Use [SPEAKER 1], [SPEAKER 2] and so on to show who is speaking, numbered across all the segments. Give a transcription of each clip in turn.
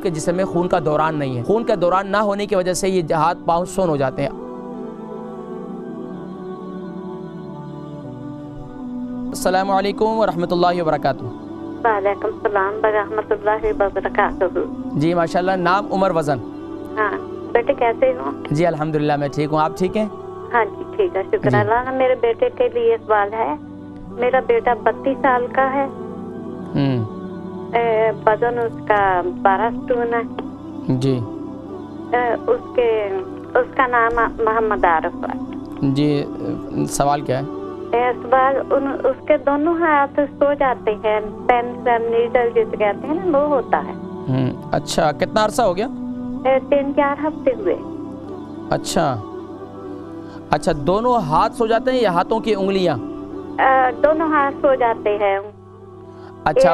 [SPEAKER 1] आपके जिस्म में खून का दौरान नहीं है। खून का दौरान ना होने की वजह से ये हाथ पाँव सुन्न हो जाते हैं। अस्सलामु अलैकुम व रहमतुल्लाहि व बरकातुहू।
[SPEAKER 2] वालेकुम सलाम व रहमतुल्लाहि व बरकातुहू।
[SPEAKER 1] जी माशाल्लाह। नाम उमर वज़न।
[SPEAKER 2] हाँ बेटे कैसे हो?
[SPEAKER 1] जी अल्हम्दुलिल्लाह मैं ठीक हूँ, आप ठीक हैं?
[SPEAKER 2] हाँ जी ठीक है, शुक्र अल्लाह। मेरे बेटे के लिए सवाल है। मेरा बेटा 32 साल का है, वजन उसका 12 स्टोन है
[SPEAKER 1] जी।
[SPEAKER 2] उसका नाम मोहम्मद आरिफ है।
[SPEAKER 1] जी सवाल क्या है?
[SPEAKER 2] सवाल उसके दोनों हाथ सो जाते हैं, पेन नीडल जिसे कहते हैं ना, वो होता है।
[SPEAKER 1] अच्छा, कितना अरसा हो गया?
[SPEAKER 2] 3-4 हफ्ते हुए।
[SPEAKER 1] अच्छा, दोनों हाथ सो जाते हैं या हाथों की उंगलियां?
[SPEAKER 2] दोनों हाथ सो जाते हैं।
[SPEAKER 1] अच्छा,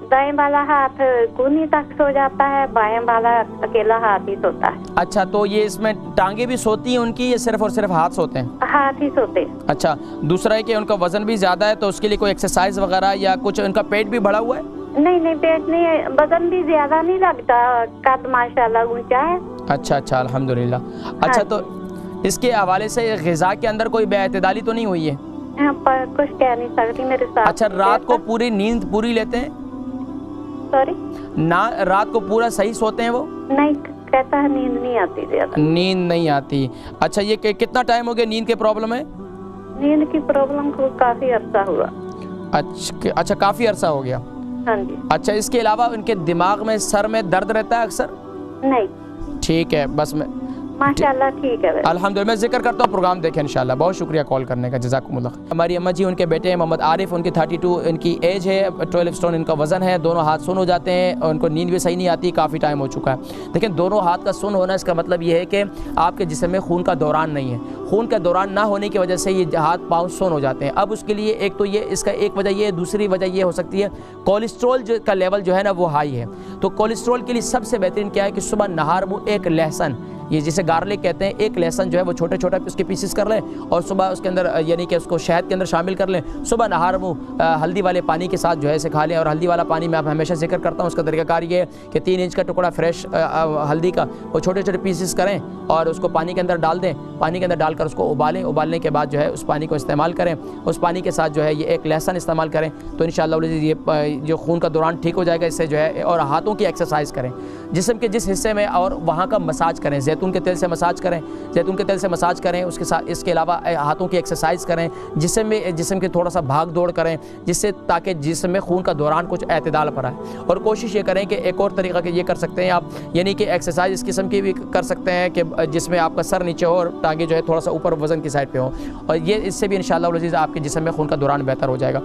[SPEAKER 2] दाएं वाला हाथ कूहनी तक सो जाता है, बाएं वाला अकेला हाथ ही सोता है।
[SPEAKER 1] अच्छा, तो ये इसमें टांगे भी सोती हैं उनकी या सिर्फ और सिर्फ हाथ सोते हैं?
[SPEAKER 2] हाथ ही सोते हैं।
[SPEAKER 1] अच्छा, दूसरा है कि उनका वजन भी ज़्यादा है, तो उसके लिए कोई एक्सरसाइज वगैरह या कुछ? उनका पेट भी बढ़ा हुआ है?
[SPEAKER 2] नहीं पेट नहीं है, वजन भी ज्यादा नहीं लगता, कद माशाल्लाह ऊंचा है।
[SPEAKER 1] अच्छा अल्हम्दुलिल्लाह। अच्छा, तो इसके हवाले से ग़िज़ा के अंदर कोई बेअतदाली तो नहीं हुई है?
[SPEAKER 2] पर कुछ कह नहीं सकती मेरे साथ।
[SPEAKER 1] अच्छा, रात को पूरी नींद पूरी लेते हैं?
[SPEAKER 2] सॉरी
[SPEAKER 1] ना, रात को पूरा सही सोते हैं वो?
[SPEAKER 2] नहीं, कहता है नींद नहीं आती ज्यादा।
[SPEAKER 1] नींद नहीं आती। अच्छा, ये कितना टाइम हो गया नींद के प्रॉब्लम है?
[SPEAKER 2] नींद की प्रॉब्लम को काफी अरसा हुआ।
[SPEAKER 1] अच्छा काफी अरसा हो गया।
[SPEAKER 2] हाँ जी।
[SPEAKER 1] अच्छा, इसके अलावा उनके दिमाग में, सर में दर्द रहता है अक्सर?
[SPEAKER 2] नहीं।
[SPEAKER 1] ठीक है, बस मैं
[SPEAKER 2] माशाल्लाह ठीक है।
[SPEAKER 1] अल्हम्दुलिल्लाह। मैं जिक्र करता हूँ, प्रोग्राम देखें इंशाल्लाह। बहुत शुक्रिया कॉल करने का, जज़ाकुमुल्लाह। हमारी अम्मा जी, उनके बेटे हैं मोहम्मद आरिफ, उनकी 32 इनकी एज है, 12 स्टोन इनका वज़न है, दोनों हाथ सुन्न हो जाते हैं और उनको नींद भी सही नहीं आती, काफ़ी टाइम हो चुका है। लेकिन दोनों हाथ का सुन्न होना, इसका मतलब ये है कि आपके जिस्म में खून का दौरान नहीं है। खून का दौरान ना होने की वजह से ये हाथ पाँव सुन्न हो जाते हैं। अब उसके लिए एक तो ये, इसका एक वजह ये है, दूसरी वजह ये हो सकती है कोलेस्ट्रॉल का लेवल जो है ना वो हाई है। तो कोलेस्ट्रॉल के लिए सबसे बेहतरीन क्या है कि सुबह नहार मुँह एक लहसुन, ये जिसे गार्लिक कहते हैं, एक लहसुन जो है वो छोटे छोटे उसके पीसेस कर लें और सुबह उसके अंदर यानी कि उसको शहद के अंदर शामिल कर लें। सुबह नहार मुँह हल्दी वाले पानी के साथ जो है इसे खा लें। और हल्दी वाला पानी मैं आप हमेशा जिक्र करता हूँ, उसका तरीकाकार ये है कि 3 इंच का टुकड़ा फ्रेश हल्दी का वो छोटे छोटे पीसेस करें और उसको पानी के अंदर डाल दें। पानी के अंदर डालकर उसको उबालें। उबालने के बाद जो है उस पानी को इस्तेमाल करें। उस पानी के साथ जो है ये एक लहसुन इस्तेमाल करें, तो इंशाअल्लाह ये जो खून का दौरान ठीक हो जाएगा इससे जो है। और हाथों की एक्सरसाइज करें, जिस्म के जिस हिस्से में, और वहाँ का मसाज करें। जैतून के तेल से मसाज करें, जैतून के तेल से मसाज करें। उसके साथ इसके अलावा हाथों की एक्सरसाइज करें, जिस्म के थोड़ा सा भाग दौड़ करें, जिससे ताकि जिस्म में खून का दौरान कुछ एतदाल पर आए। और कोशिश ये करें कि एक और तरीका कि ये कर सकते हैं आप, यानी कि एक्सरसाइज इस किस्म की भी कर सकते हैं कि जिसमें आपका सर नीचे हो और टांगे जो है थोड़ा सा ऊपर वजन की साइड पे हो, और ये इससे भी इंशाअल्लाह आपके जिस्म में खून का दौरान बेहतर हो जाएगा।